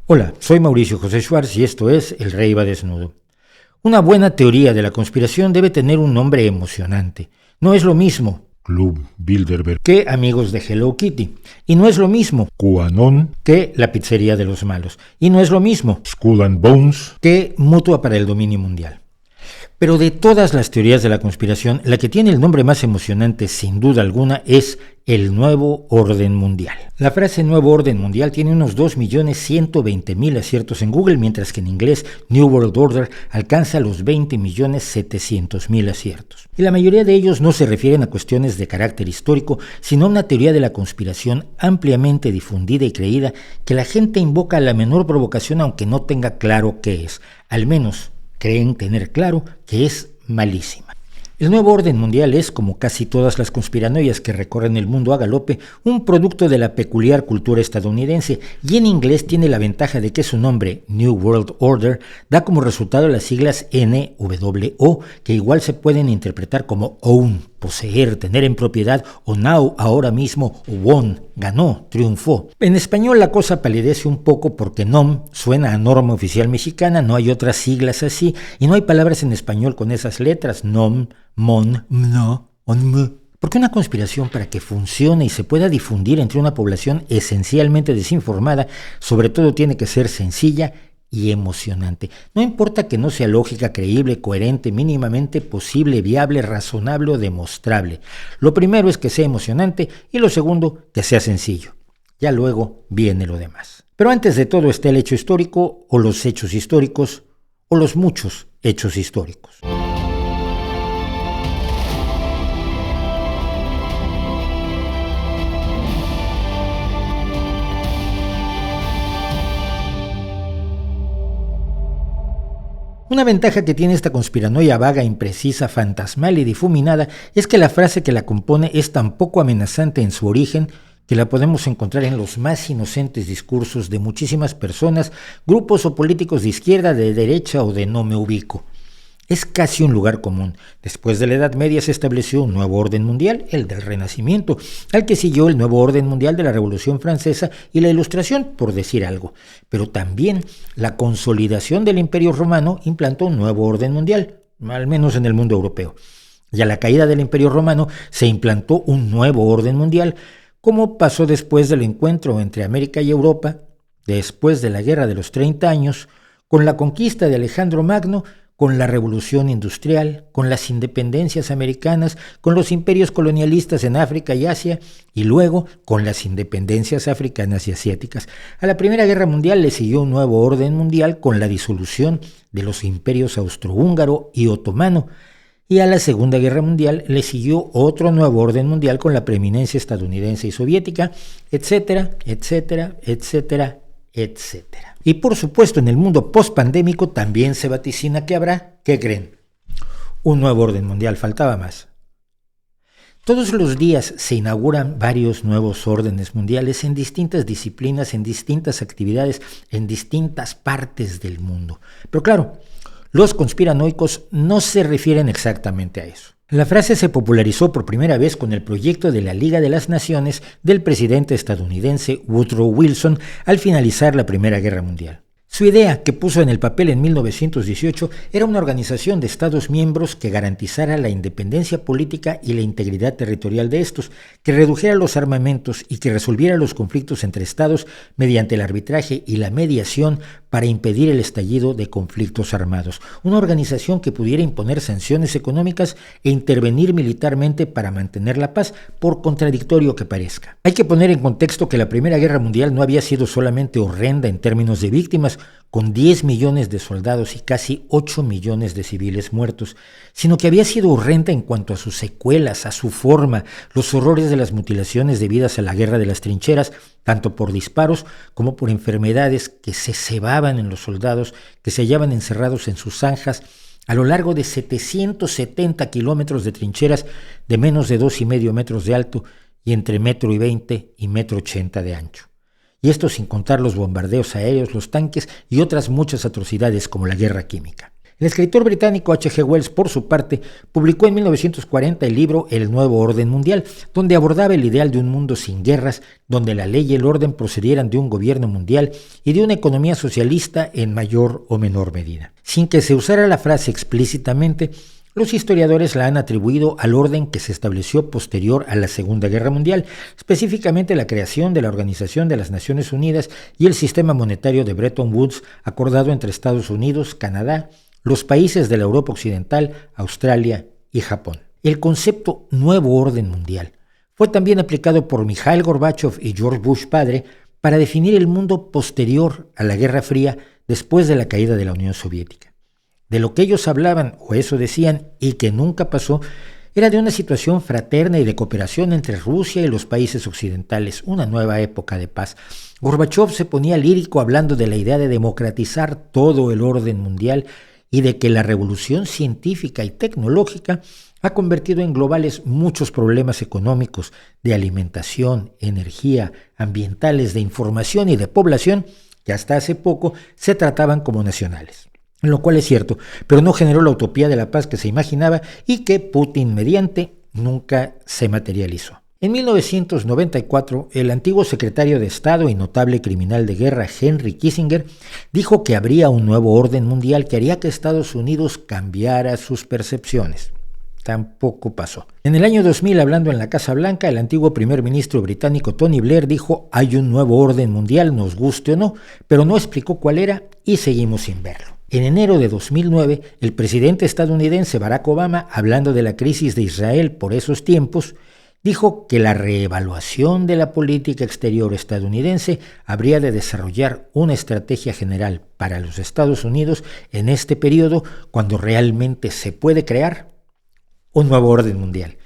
Hola, soy Mauricio José Schwartz y esto es El Rey va desnudo. Una buena teoría de la conspiración debe tener un nombre emocionante. No es lo mismo Club Bilderberg que Amigos de Hello Kitty. Y no es lo mismo QAnon que La Pizzería de los Malos. Y no es lo mismo Skull and Bones que Mutua para el Dominio Mundial. Pero de todas las teorías de la conspiración, la que tiene el nombre más emocionante, sin duda alguna, es el Nuevo Orden Mundial. La frase Nuevo Orden Mundial tiene unos 2.120.000 aciertos en Google, mientras que en inglés New World Order alcanza los 20.700.000 aciertos. Y la mayoría de ellos no se refieren a cuestiones de carácter histórico, sino a una teoría de la conspiración ampliamente difundida y creída que la gente invoca a la menor provocación aunque no tenga claro qué es. Al menos creen tener claro que es malísima. El Nuevo Orden Mundial es, como casi todas las conspiranoias que recorren el mundo a galope, un producto de la peculiar cultura estadounidense y en inglés tiene la ventaja de que su nombre, New World Order, da como resultado las siglas NWO, que igual se pueden interpretar como own, poseer, tener en propiedad, o now, ahora mismo, o won, ganó, triunfó. En español la cosa palidece un poco porque NOM suena a norma oficial mexicana, no hay otras siglas así, y no hay palabras en español con esas letras, NOM, MON, MNO, ONM. Porque una conspiración, para que funcione y se pueda difundir entre una población esencialmente desinformada, sobre todo tiene que ser sencilla y emocionante. No importa que no sea lógica, creíble, coherente, mínimamente posible, viable, razonable o demostrable. Lo primero es que sea emocionante y lo segundo, que sea sencillo. Ya luego viene lo demás. Pero antes de todo está el hecho histórico o los hechos históricos o los muchos hechos históricos. Una ventaja que tiene esta conspiranoia vaga, imprecisa, fantasmal y difuminada es que la frase que la compone es tan poco amenazante en su origen que la podemos encontrar en los más inocentes discursos de muchísimas personas, grupos o políticos de izquierda, de derecha o de no me ubico. Es casi un lugar común. Después de la Edad Media se estableció un nuevo orden mundial, el del Renacimiento, al que siguió el nuevo orden mundial de la Revolución Francesa y la Ilustración, por decir algo. Pero también la consolidación del Imperio Romano implantó un nuevo orden mundial, al menos en el mundo europeo. Y a la caída del Imperio Romano se implantó un nuevo orden mundial, como pasó después del encuentro entre América y Europa, después de la Guerra de los 30 años, con la conquista de Alejandro Magno, con la revolución industrial, con las independencias americanas, con los imperios colonialistas en África y Asia, y luego con las independencias africanas y asiáticas. A la Primera Guerra Mundial le siguió un nuevo orden mundial con la disolución de los imperios austrohúngaro y otomano, y a la Segunda Guerra Mundial le siguió otro nuevo orden mundial con la preeminencia estadounidense y soviética, etcétera, etcétera, etcétera, etcétera. Y por supuesto en el mundo post-pandémico también se vaticina que habrá, ¿qué creen? Un nuevo orden mundial, faltaba más. Todos los días se inauguran varios nuevos órdenes mundiales en distintas disciplinas, en distintas actividades, en distintas partes del mundo. Pero claro, los conspiranoicos no se refieren exactamente a eso. La frase se popularizó por primera vez con el proyecto de la Liga de las Naciones del presidente estadounidense Woodrow Wilson al finalizar la Primera Guerra Mundial. Su idea, que puso en el papel en 1918, era una organización de Estados miembros que garantizara la independencia política y la integridad territorial de estos, que redujera los armamentos y que resolviera los conflictos entre Estados mediante el arbitraje y la mediación para impedir el estallido de conflictos armados. Una organización que pudiera imponer sanciones económicas e intervenir militarmente para mantener la paz, por contradictorio que parezca. Hay que poner en contexto que la Primera Guerra Mundial no había sido solamente horrenda en términos de víctimas, con 10 millones de soldados y casi 8 millones de civiles muertos, sino que había sido horrenda en cuanto a sus secuelas, a su forma, los horrores de las mutilaciones debidas a la guerra de las trincheras, tanto por disparos como por enfermedades que se cebaban en los soldados que se hallaban encerrados en sus zanjas a lo largo de 770 kilómetros de trincheras de menos de 2,5 metros de alto y entre 1,20 y 1,80 de ancho. Y esto sin contar los bombardeos aéreos, los tanques y otras muchas atrocidades como la guerra química. El escritor británico H.G. Wells, por su parte, publicó en 1940 el libro El Nuevo Orden Mundial, donde abordaba el ideal de un mundo sin guerras, donde la ley y el orden procedieran de un gobierno mundial y de una economía socialista en mayor o menor medida. Sin que se usara la frase explícitamente, los historiadores la han atribuido al orden que se estableció posterior a la Segunda Guerra Mundial, específicamente la creación de la Organización de las Naciones Unidas y el sistema monetario de Bretton Woods acordado entre Estados Unidos, Canadá, los países de la Europa Occidental, Australia y Japón. El concepto Nuevo Orden Mundial fue también aplicado por Mikhail Gorbachev y George Bush padre para definir el mundo posterior a la Guerra Fría después de la caída de la Unión Soviética. De lo que ellos hablaban, o eso decían, y que nunca pasó, era de una situación fraterna y de cooperación entre Rusia y los países occidentales, una nueva época de paz. Gorbachev se ponía lírico hablando de la idea de democratizar todo el orden mundial y de que la revolución científica y tecnológica ha convertido en globales muchos problemas económicos, de alimentación, energía, ambientales, de información y de población, que hasta hace poco se trataban como nacionales. Lo cual es cierto, pero no generó la utopía de la paz que se imaginaba y que Putin mediante nunca se materializó. En 1994, el antiguo secretario de Estado y notable criminal de guerra Henry Kissinger dijo que habría un nuevo orden mundial que haría que Estados Unidos cambiara sus percepciones. Tampoco pasó. En el año 2000, hablando en la Casa Blanca, el antiguo primer ministro británico Tony Blair dijo: hay un nuevo orden mundial, nos guste o no, pero no explicó cuál era y seguimos sin verlo. En enero de 2009, el presidente estadounidense Barack Obama, hablando de la crisis de Israel por esos tiempos, dijo que la reevaluación de la política exterior estadounidense habría de desarrollar una estrategia general para los Estados Unidos en este periodo cuando realmente se puede crear un nuevo orden mundial,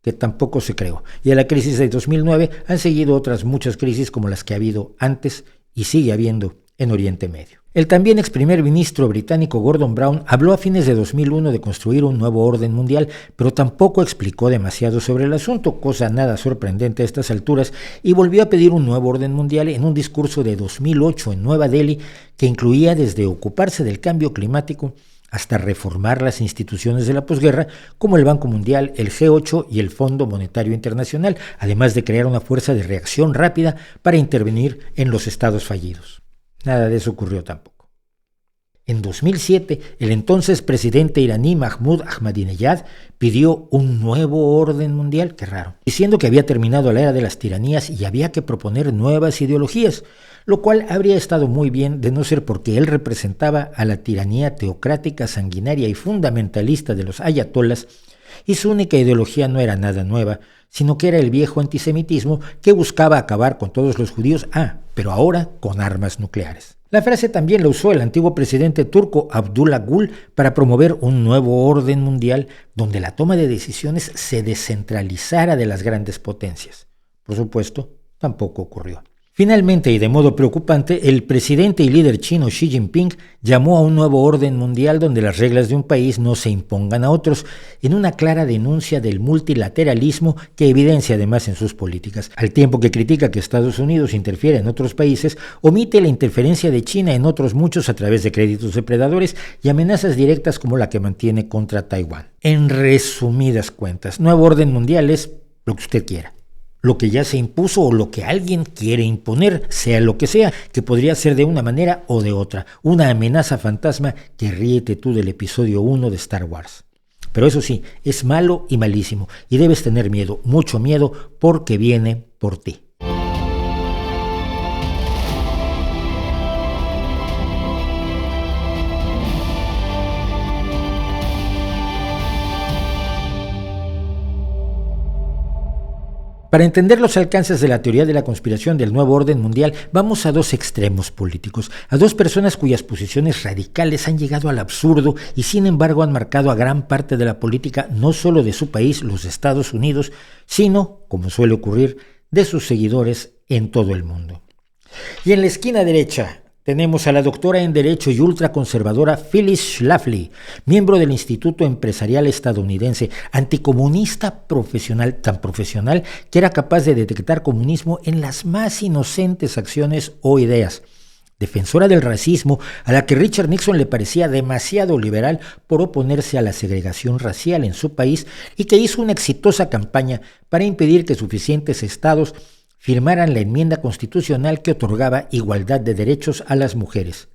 que tampoco se creó. Y a la crisis de 2009 han seguido otras muchas crisis como las que ha habido antes y sigue habiendo en Oriente Medio. El también ex primer ministro británico Gordon Brown habló a fines de 2001 de construir un nuevo orden mundial, pero tampoco explicó demasiado sobre el asunto, cosa nada sorprendente a estas alturas, y volvió a pedir un nuevo orden mundial en un discurso de 2008 en Nueva Delhi que incluía desde ocuparse del cambio climático hasta reformar las instituciones de la posguerra como el Banco Mundial, el G8 y el Fondo Monetario Internacional, además de crear una fuerza de reacción rápida para intervenir en los estados fallidos. Nada de eso ocurrió tampoco. En 2007, el entonces presidente iraní Mahmoud Ahmadinejad pidió un nuevo orden mundial, qué raro, diciendo que había terminado la era de las tiranías y había que proponer nuevas ideologías, lo cual habría estado muy bien de no ser porque él representaba a la tiranía teocrática, sanguinaria y fundamentalista de los ayatolas, y su única ideología no era nada nueva, sino que era el viejo antisemitismo que buscaba acabar con todos los judíos, pero ahora con armas nucleares. La frase también la usó el antiguo presidente turco Abdullah Gül para promover un nuevo orden mundial donde la toma de decisiones se descentralizara de las grandes potencias. Por supuesto, tampoco ocurrió. Finalmente, y de modo preocupante, el presidente y líder chino Xi Jinping llamó a un nuevo orden mundial donde las reglas de un país no se impongan a otros, en una clara denuncia del multilateralismo que evidencia además en sus políticas. Al tiempo que critica que Estados Unidos interfiere en otros países, omite la interferencia de China en otros muchos a través de créditos depredadores y amenazas directas como la que mantiene contra Taiwán. En resumidas cuentas, nuevo orden mundial es lo que usted quiera. Lo que ya se impuso o lo que alguien quiere imponer, sea lo que sea, que podría ser de una manera o de otra, una amenaza fantasma que ríete tú del episodio 1 de Star Wars. Pero eso sí, es malo y malísimo, y debes tener miedo, mucho miedo, porque viene por ti. Para entender los alcances de la teoría de la conspiración del nuevo orden mundial, vamos a dos extremos políticos, a dos personas cuyas posiciones radicales han llegado al absurdo y sin embargo han marcado a gran parte de la política no solo de su país, los Estados Unidos, sino, como suele ocurrir, de sus seguidores en todo el mundo. Y en la esquina derecha tenemos a la doctora en Derecho y ultraconservadora Phyllis Schlafly, miembro del Instituto Empresarial Estadounidense, anticomunista profesional, tan profesional que era capaz de detectar comunismo en las más inocentes acciones o ideas. defensora del racismo, a la que Richard Nixon le parecía demasiado liberal por oponerse a la segregación racial en su país y que hizo una exitosa campaña para impedir que suficientes estados firmaran la enmienda constitucional que otorgaba igualdad de derechos a las mujeres.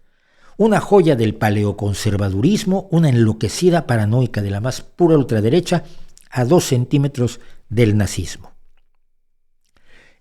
Una joya del paleoconservadurismo, una enloquecida paranoica de la más pura ultraderecha, a 2 centímetros del nazismo.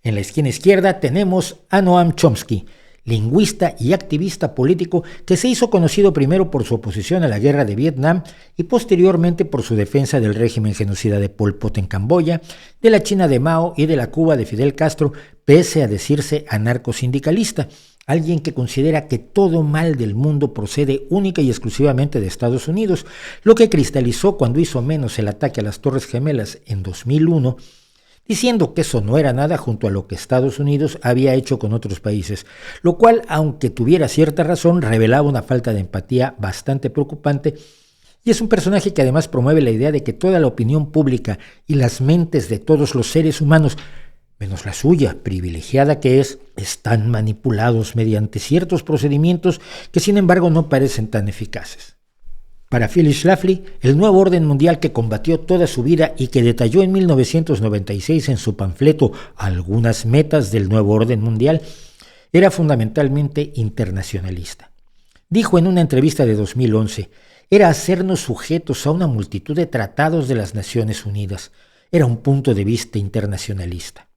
En la esquina izquierda tenemos a Noam Chomsky, lingüista y activista político que se hizo conocido primero por su oposición a la guerra de Vietnam y posteriormente por su defensa del régimen genocida de Pol Pot en Camboya, de la China de Mao y de la Cuba de Fidel Castro, pese a decirse anarcosindicalista, alguien que considera que todo mal del mundo procede única y exclusivamente de Estados Unidos, lo que cristalizó cuando hizo menos el ataque a las Torres Gemelas en 2001, diciendo que eso no era nada junto a lo que Estados Unidos había hecho con otros países, lo cual, aunque tuviera cierta razón, revelaba una falta de empatía bastante preocupante, y es un personaje que además promueve la idea de que toda la opinión pública y las mentes de todos los seres humanos, menos la suya, privilegiada que es, están manipulados mediante ciertos procedimientos que sin embargo no parecen tan eficaces. Para Phyllis Schlafly, el nuevo orden mundial que combatió toda su vida y que detalló en 1996 en su panfleto Algunas metas del nuevo orden mundial, era fundamentalmente internacionalista. Dijo en una entrevista de 2011, era hacernos sujetos a una multitud de tratados de las Naciones Unidas. Era un punto de vista internacionalista.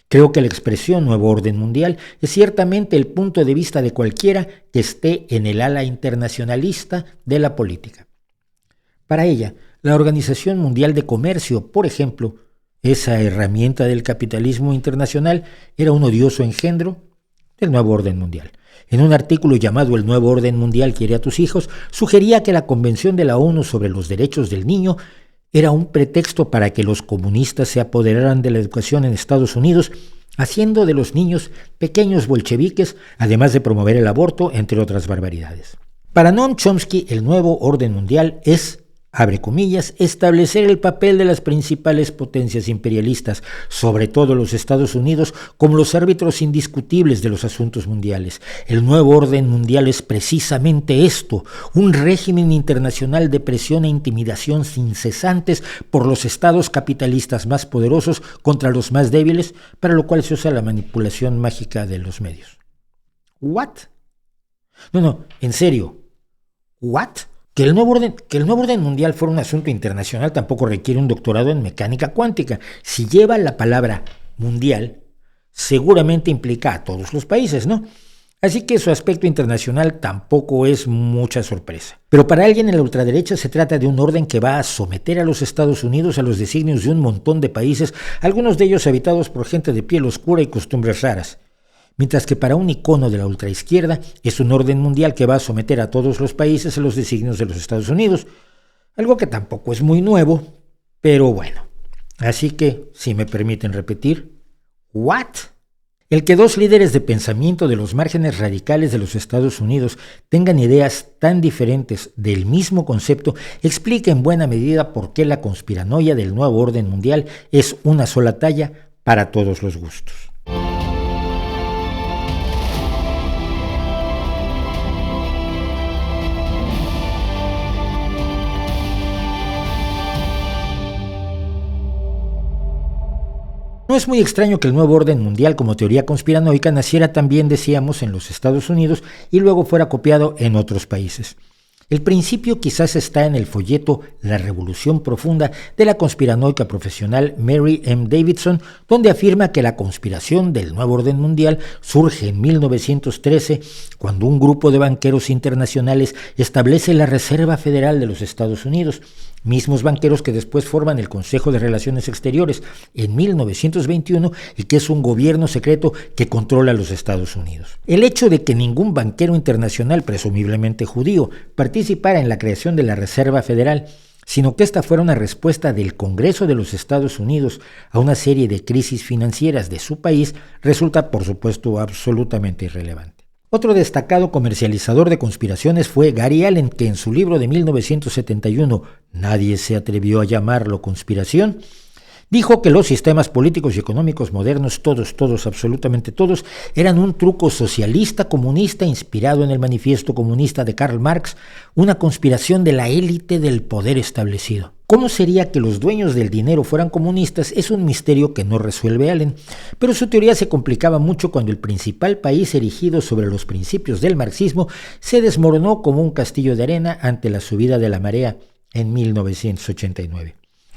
Creo que la expresión nuevo orden mundial es ciertamente el punto de vista de cualquiera que esté en el ala internacionalista de la política. Para ella, la Organización Mundial de Comercio, por ejemplo, esa herramienta del capitalismo internacional, era un odioso engendro del nuevo orden mundial. En un artículo llamado El nuevo orden mundial quiere a tus hijos, sugería que la Convención de la ONU sobre los Derechos del Niño era un pretexto para que los comunistas se apoderaran de la educación en Estados Unidos, haciendo de los niños pequeños bolcheviques, además de promover el aborto, entre otras barbaridades. Para Noam Chomsky, el nuevo orden mundial es, abre comillas, establecer el papel de las principales potencias imperialistas, sobre todo los Estados Unidos, como los árbitros indiscutibles de los asuntos mundiales. El nuevo orden mundial es precisamente esto, un régimen internacional de presión e intimidación sin cesantes por los estados capitalistas más poderosos contra los más débiles, para lo cual se usa la manipulación mágica de los medios. ¿What? No, en serio. ¿What? Que el nuevo orden mundial fuera un asunto internacional tampoco requiere un doctorado en mecánica cuántica. Si lleva la palabra mundial, seguramente implica a todos los países, ¿no? Así que su aspecto internacional tampoco es mucha sorpresa. Pero para alguien en la ultraderecha se trata de un orden que va a someter a los Estados Unidos a los designios de un montón de países, algunos de ellos habitados por gente de piel oscura y costumbres raras. Mientras que para un icono de la ultraizquierda es un orden mundial que va a someter a todos los países a los designios de los Estados Unidos, algo que tampoco es muy nuevo, pero bueno. Así que, si me permiten repetir, ¿what? El que dos líderes de pensamiento de los márgenes radicales de los Estados Unidos tengan ideas tan diferentes del mismo concepto explica en buena medida por qué la conspiranoia del nuevo orden mundial es una sola talla para todos los gustos. No es muy extraño que el nuevo orden mundial como teoría conspiranoica naciera también, decíamos, en los Estados Unidos y luego fuera copiado en otros países. El principio quizás está en el folleto La Revolución Profunda de la conspiranoica profesional Mary M. Davidson, donde afirma que la conspiración del nuevo orden mundial surge en 1913, cuando un grupo de banqueros internacionales establece la Reserva Federal de los Estados Unidos, mismos banqueros que después forman el Consejo de Relaciones Exteriores en 1921 y que es un gobierno secreto que controla los Estados Unidos. El hecho de que ningún banquero internacional, presumiblemente judío, participara en la creación de la Reserva Federal, sino que esta fuera una respuesta del Congreso de los Estados Unidos a una serie de crisis financieras de su país, resulta, por supuesto, absolutamente irrelevante. Otro destacado comercializador de conspiraciones fue Gary Allen, que en su libro de 1971, Nadie se atrevió a llamarlo conspiración, Dijo que los sistemas políticos y económicos modernos, todos, absolutamente todos, eran un truco socialista comunista inspirado en el Manifiesto Comunista de Karl Marx, una conspiración de la élite del poder establecido. ¿Cómo sería que los dueños del dinero fueran comunistas? Es un misterio que no resuelve Allen, pero su teoría se complicaba mucho cuando el principal país erigido sobre los principios del marxismo se desmoronó como un castillo de arena ante la subida de la marea en 1989.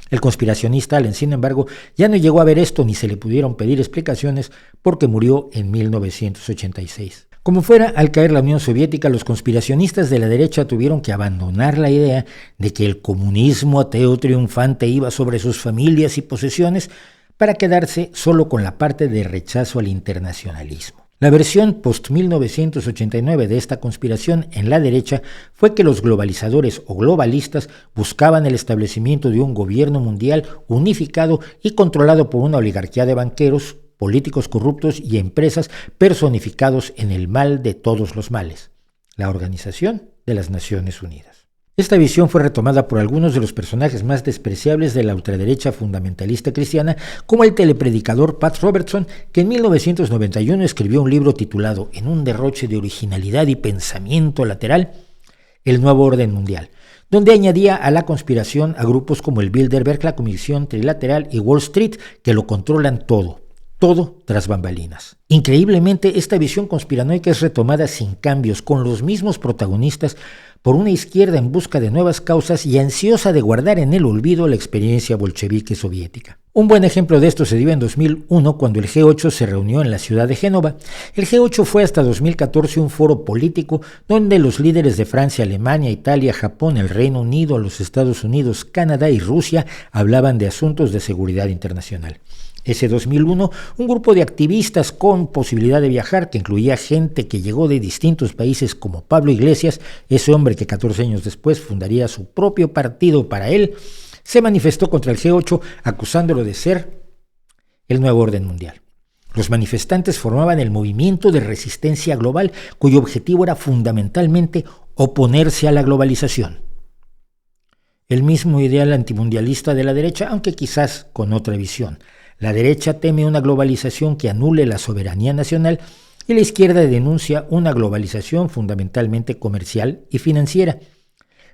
El conspiracionista Allen, sin embargo, ya no llegó a ver esto ni se le pudieron pedir explicaciones porque murió en 1986. Como fuera, al caer la Unión Soviética, los conspiracionistas de la derecha tuvieron que abandonar la idea de que el comunismo ateo triunfante iba sobre sus familias y posesiones para quedarse solo con la parte de rechazo al internacionalismo. La versión post-1989 de esta conspiración en la derecha fue que los globalizadores o globalistas buscaban el establecimiento de un gobierno mundial unificado y controlado por una oligarquía de banqueros, políticos corruptos y empresas personificados en el mal de todos los males, la Organización de las Naciones Unidas. Esta visión fue retomada por algunos de los personajes más despreciables de la ultraderecha fundamentalista cristiana, como el telepredicador Pat Robertson, que en 1991 escribió un libro titulado, en un derroche de originalidad y pensamiento lateral, El Nuevo Orden Mundial, donde añadía a la conspiración a grupos como el Bilderberg, la Comisión Trilateral y Wall Street, que lo controlan todo tras bambalinas. Increíblemente, esta visión conspiranoica es retomada sin cambios, con los mismos protagonistas, por una izquierda en busca de nuevas causas y ansiosa de guardar en el olvido la experiencia bolchevique soviética. Un buen ejemplo de esto se dio en 2001, cuando el G8 se reunió en la ciudad de Génova. El G8 fue hasta 2014 un foro político donde los líderes de Francia, Alemania, Italia, Japón, el Reino Unido, los Estados Unidos, Canadá y Rusia hablaban de asuntos de seguridad internacional. Ese 2001, un grupo de activistas con posibilidad de viajar, que incluía gente que llegó de distintos países como Pablo Iglesias, ese hombre que 14 años después fundaría su propio partido para él, se manifestó contra el G8 acusándolo de ser el nuevo orden mundial. Los manifestantes formaban el movimiento de resistencia global, cuyo objetivo era fundamentalmente oponerse a la globalización. El mismo ideal antimundialista de la derecha, aunque quizás con otra visión. La derecha teme una globalización que anule la soberanía nacional y la izquierda denuncia una globalización fundamentalmente comercial y financiera.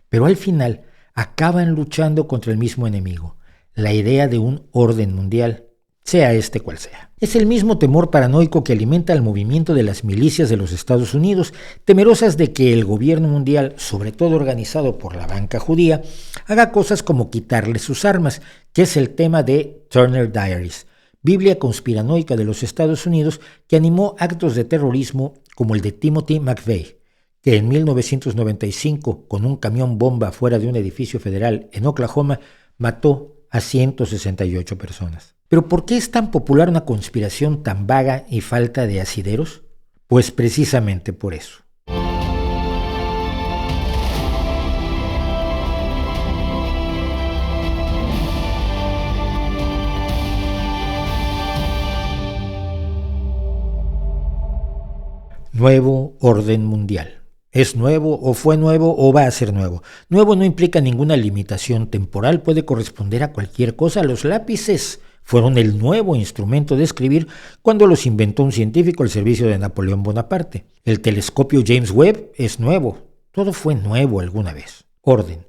Pero al final acaban luchando contra el mismo enemigo, la idea de un orden mundial, sea este cual sea. Es el mismo temor paranoico que alimenta el movimiento de las milicias de los Estados Unidos, temerosas de que el gobierno mundial, sobre todo organizado por la banca judía, haga cosas como quitarles sus armas, que es el tema de Turner Diaries, Biblia conspiranoica de los Estados Unidos que animó actos de terrorismo como el de Timothy McVeigh, que en 1995, con un camión bomba fuera de un edificio federal en Oklahoma, mató a 168 personas. ¿Pero por qué es tan popular una conspiración tan vaga y falta de asideros? Pues precisamente por eso. Nuevo orden mundial. ¿Es nuevo o fue nuevo o va a ser nuevo? Nuevo no implica ninguna limitación temporal, puede corresponder a cualquier cosa. Los lápices fueron el nuevo instrumento de escribir cuando los inventó un científico al servicio de Napoleón Bonaparte. El telescopio James Webb es nuevo. Todo fue nuevo alguna vez. Orden.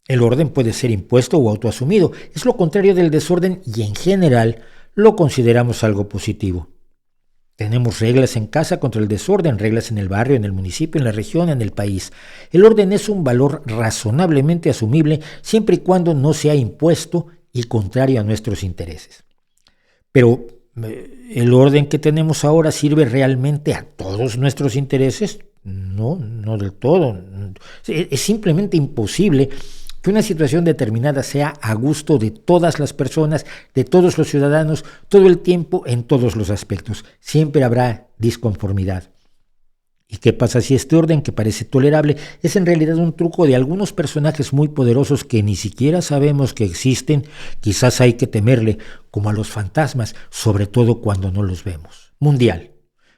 El orden puede ser impuesto o autoasumido. Es lo contrario del desorden y en general lo consideramos algo positivo. Tenemos reglas en casa contra el desorden, reglas en el barrio, en el municipio, en la región, en el país. El orden es un valor razonablemente asumible siempre y cuando no sea impuesto y contrario a nuestros intereses. Pero, ¿el orden que tenemos ahora sirve realmente a todos nuestros intereses? No del todo. Es simplemente imposible que una situación determinada sea a gusto de todas las personas, de todos los ciudadanos, todo el tiempo, en todos los aspectos. Siempre habrá disconformidad. ¿Y qué pasa si este orden, que parece tolerable, es en realidad un truco de algunos personajes muy poderosos que ni siquiera sabemos que existen? Quizás hay que temerle, como a los fantasmas, sobre todo cuando no los vemos. Mundial.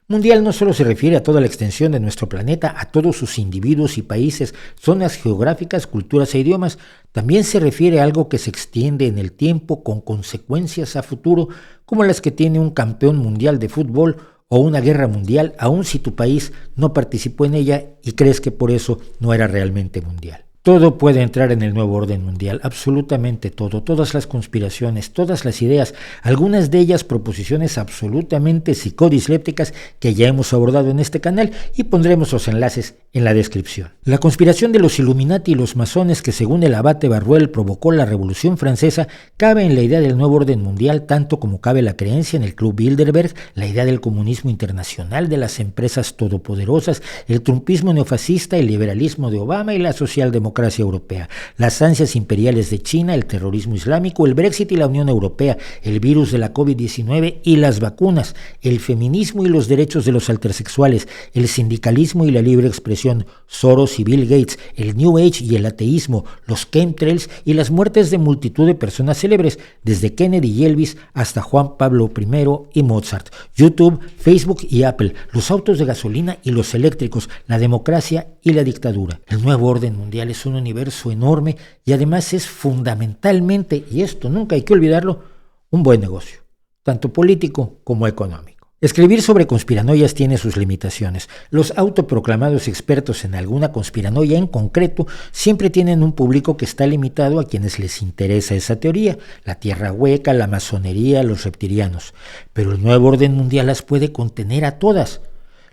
Mundial no solo se refiere a toda la extensión de nuestro planeta, a todos sus individuos y países, zonas geográficas, culturas e idiomas, también se refiere a algo que se extiende en el tiempo con consecuencias a futuro, como las que tiene un campeón mundial de fútbol o una guerra mundial, aun si tu país no participó en ella y crees que por eso no era realmente mundial. Todo puede entrar en el nuevo orden mundial, absolutamente todo, todas las conspiraciones, todas las ideas, algunas de ellas proposiciones absolutamente psicodislépticas que ya hemos abordado en este canal y pondremos los enlaces en la descripción. La conspiración de los Illuminati y los masones que según el abate Barruel provocó la Revolución Francesa cabe en la idea del nuevo orden mundial tanto como cabe la creencia en el Club Bilderberg, la idea del comunismo internacional, de las empresas todopoderosas, el trumpismo neofascista, el liberalismo de Obama y la socialdemocracia europea, las ansias imperiales de China, el terrorismo islámico, el Brexit y la Unión Europea, el virus de la COVID-19 y las vacunas, el feminismo y los derechos de los altersexuales, el sindicalismo y la libre expresión, Soros y Bill Gates, el New Age y el ateísmo, los chemtrails y las muertes de multitud de personas célebres, desde Kennedy y Elvis hasta Juan Pablo I y Mozart, YouTube, Facebook y Apple, los autos de gasolina y los eléctricos, la democracia y la dictadura. El nuevo orden mundial es un universo enorme y además es fundamentalmente, y esto nunca hay que olvidarlo, un buen negocio, tanto político como económico. Escribir sobre conspiranoias tiene sus limitaciones. Los autoproclamados expertos en alguna conspiranoia en concreto siempre tienen un público que está limitado a quienes les interesa esa teoría, la tierra hueca, la masonería, los reptilianos. Pero el nuevo orden mundial las puede contener a todas,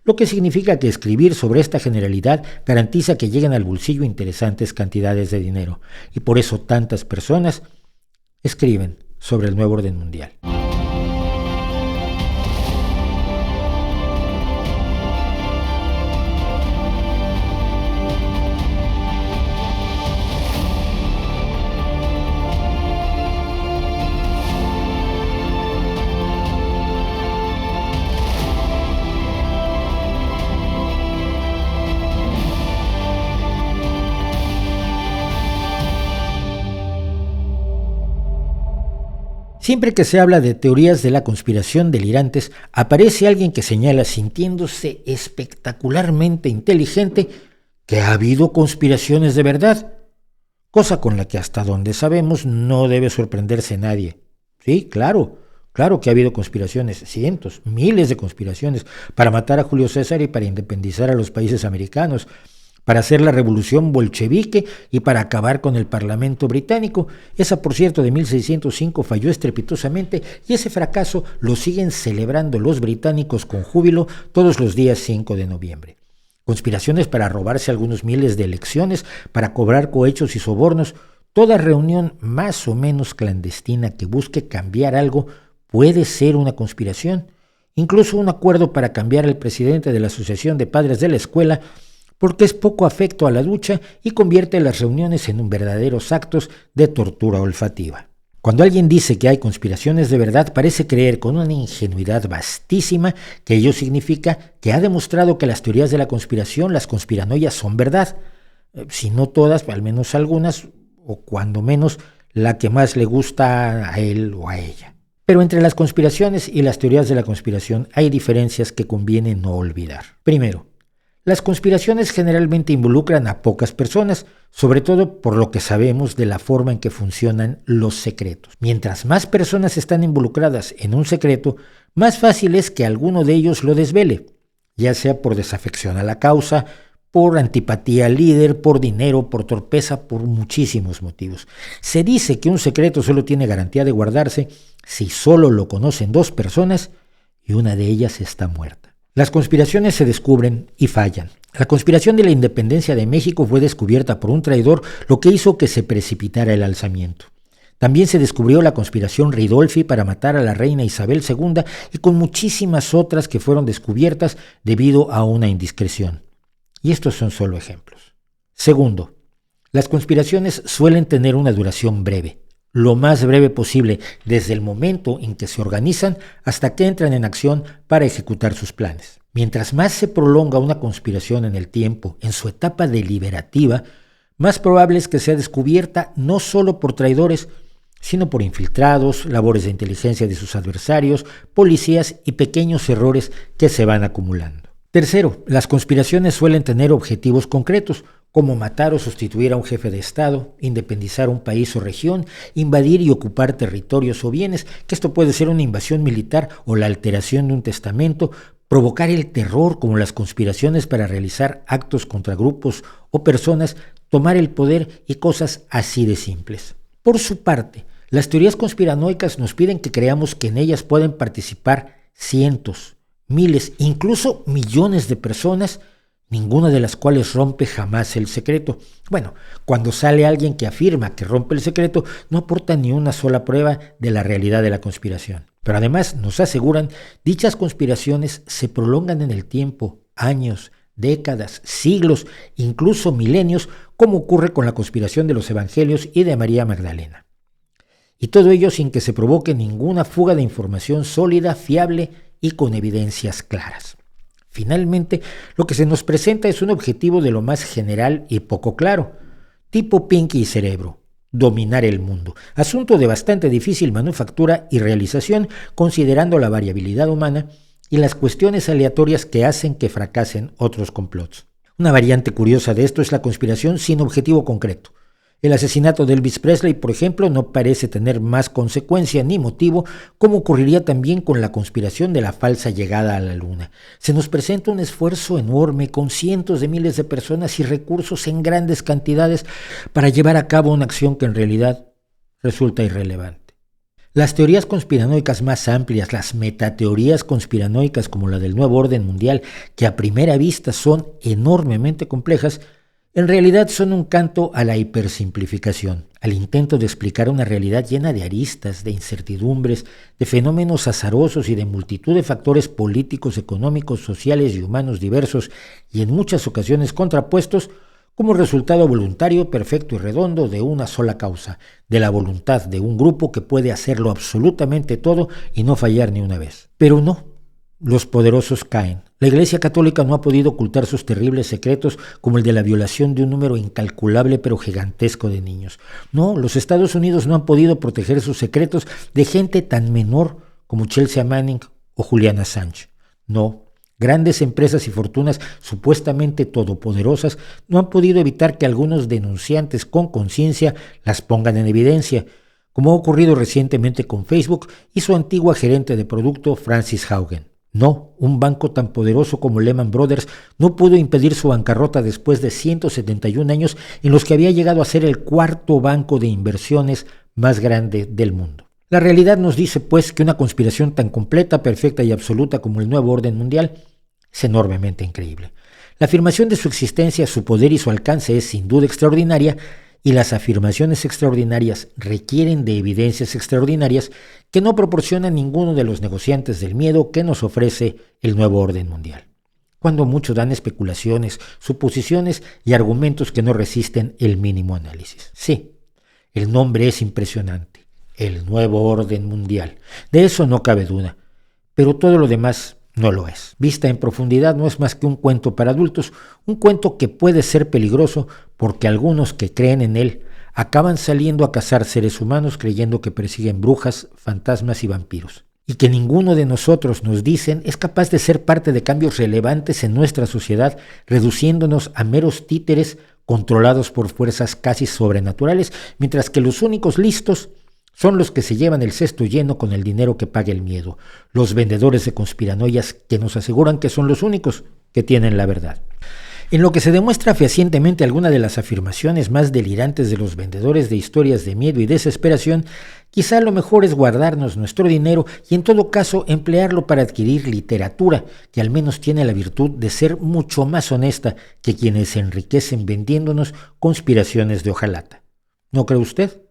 lo que significa que escribir sobre esta generalidad garantiza que lleguen al bolsillo interesantes cantidades de dinero, y por eso tantas personas escriben sobre el nuevo orden mundial. Siempre que se habla de teorías de la conspiración delirantes, aparece alguien que señala, sintiéndose espectacularmente inteligente, que ha habido conspiraciones de verdad, cosa con la que hasta donde sabemos no debe sorprenderse nadie. Sí, claro que ha habido conspiraciones, cientos, miles de conspiraciones, para matar a Julio César y para independizar a los países americanos, para hacer la revolución bolchevique y para acabar con el Parlamento británico. Esa, por cierto, de 1605 falló estrepitosamente y ese fracaso lo siguen celebrando los británicos con júbilo todos los días 5 de noviembre. Conspiraciones para robarse algunos miles de elecciones, para cobrar cohechos y sobornos. Toda reunión más o menos clandestina que busque cambiar algo puede ser una conspiración. Incluso un acuerdo para cambiar al presidente de la Asociación de Padres de la Escuela, porque es poco afecto a la ducha y convierte las reuniones en verdaderos actos de tortura olfativa. Cuando alguien dice que hay conspiraciones de verdad, parece creer con una ingenuidad vastísima que ello significa que ha demostrado que las teorías de la conspiración, las conspiranoias, son verdad. Si no todas, al menos algunas, o cuando menos la que más le gusta a él o a ella. Pero entre las conspiraciones y las teorías de la conspiración hay diferencias que conviene no olvidar. Primero, las conspiraciones generalmente involucran a pocas personas, sobre todo por lo que sabemos de la forma en que funcionan los secretos. Mientras más personas están involucradas en un secreto, más fácil es que alguno de ellos lo desvele, ya sea por desafección a la causa, por antipatía al líder, por dinero, por torpeza, por muchísimos motivos. Se dice que un secreto solo tiene garantía de guardarse si solo lo conocen 2 personas y una de ellas está muerta. Las conspiraciones se descubren y fallan. La conspiración de la independencia de México fue descubierta por un traidor, lo que hizo que se precipitara el alzamiento. También se descubrió la conspiración Ridolfi para matar a la reina Isabel II y con muchísimas otras que fueron descubiertas debido a una indiscreción. Y estos son solo ejemplos. Segundo, las conspiraciones suelen tener una duración breve, lo más breve posible, desde el momento en que se organizan hasta que entran en acción para ejecutar sus planes. Mientras más se prolonga una conspiración en el tiempo, en su etapa deliberativa, más probable es que sea descubierta no solo por traidores, sino por infiltrados, labores de inteligencia de sus adversarios, policías y pequeños errores que se van acumulando. Tercero, las conspiraciones suelen tener objetivos concretos, como matar o sustituir a un jefe de Estado, independizar un país o región, invadir y ocupar territorios o bienes, que esto puede ser una invasión militar o la alteración de un testamento, provocar el terror como las conspiraciones para realizar actos contra grupos o personas, tomar el poder y cosas así de simples. Por su parte, las teorías conspiranoicas nos piden que creamos que en ellas pueden participar cientos, miles, incluso millones de personas, ninguna de las cuales rompe jamás el secreto. Bueno, cuando sale alguien que afirma que rompe el secreto, no aporta ni una sola prueba de la realidad de la conspiración. Pero además nos aseguran, dichas conspiraciones se prolongan en el tiempo, años, décadas, siglos, incluso milenios, como ocurre con la conspiración de los evangelios y de María Magdalena. Y todo ello sin que se provoque ninguna fuga de información sólida, fiable y con evidencias claras. Finalmente, lo que se nos presenta es un objetivo de lo más general y poco claro, tipo Pinky y Cerebro, dominar el mundo, asunto de bastante difícil manufactura y realización considerando la variabilidad humana y las cuestiones aleatorias que hacen que fracasen otros complots. Una variante curiosa de esto es la conspiración sin objetivo concreto. El asesinato de Elvis Presley, por ejemplo, no parece tener más consecuencia ni motivo, como ocurriría también con la conspiración de la falsa llegada a la Luna. Se nos presenta un esfuerzo enorme con cientos de miles de personas y recursos en grandes cantidades para llevar a cabo una acción que en realidad resulta irrelevante. Las teorías conspiranoicas más amplias, las metateorías conspiranoicas como la del nuevo orden mundial, que a primera vista son enormemente complejas, en realidad son un canto a la hipersimplificación, al intento de explicar una realidad llena de aristas, de incertidumbres, de fenómenos azarosos y de multitud de factores políticos, económicos, sociales y humanos diversos y en muchas ocasiones contrapuestos como resultado voluntario, perfecto y redondo de una sola causa, de la voluntad de un grupo que puede hacerlo absolutamente todo y no fallar ni una vez. Pero no. Los poderosos caen. La Iglesia Católica no ha podido ocultar sus terribles secretos como el de la violación de un número incalculable pero gigantesco de niños. No, los Estados Unidos no han podido proteger sus secretos de gente tan menor como Chelsea Manning o Julian Assange. No, grandes empresas y fortunas supuestamente todopoderosas no han podido evitar que algunos denunciantes con conciencia las pongan en evidencia, como ha ocurrido recientemente con Facebook y su antigua gerente de producto Frances Haugen. No, un banco tan poderoso como Lehman Brothers no pudo impedir su bancarrota después de 171 años en los que había llegado a ser el cuarto banco de inversiones más grande del mundo. La realidad nos dice, pues, que una conspiración tan completa, perfecta y absoluta como el nuevo orden mundial es enormemente increíble. La afirmación de su existencia, su poder y su alcance es sin duda extraordinaria, y las afirmaciones extraordinarias requieren de evidencias extraordinarias que no proporcionan ninguno de los negociantes del miedo que nos ofrece el nuevo orden mundial. Cuando muchos dan especulaciones, suposiciones y argumentos que no resisten el mínimo análisis. Sí, el nombre es impresionante, el nuevo orden mundial. De eso no cabe duda, pero todo lo demás no lo es. Vista en profundidad no es más que un cuento para adultos, un cuento que puede ser peligroso porque algunos que creen en él acaban saliendo a cazar seres humanos creyendo que persiguen brujas, fantasmas y vampiros. Y que ninguno de nosotros, nos dicen, es capaz de ser parte de cambios relevantes en nuestra sociedad, reduciéndonos a meros títeres controlados por fuerzas casi sobrenaturales, mientras que los únicos listos son los que se llevan el cesto lleno con el dinero que paga el miedo, los vendedores de conspiranoias que nos aseguran que son los únicos que tienen la verdad. En lo que se demuestra fehacientemente alguna de las afirmaciones más delirantes de los vendedores de historias de miedo y desesperación, quizá lo mejor es guardarnos nuestro dinero y en todo caso emplearlo para adquirir literatura, que al menos tiene la virtud de ser mucho más honesta que quienes se enriquecen vendiéndonos conspiraciones de hojalata. ¿No cree usted?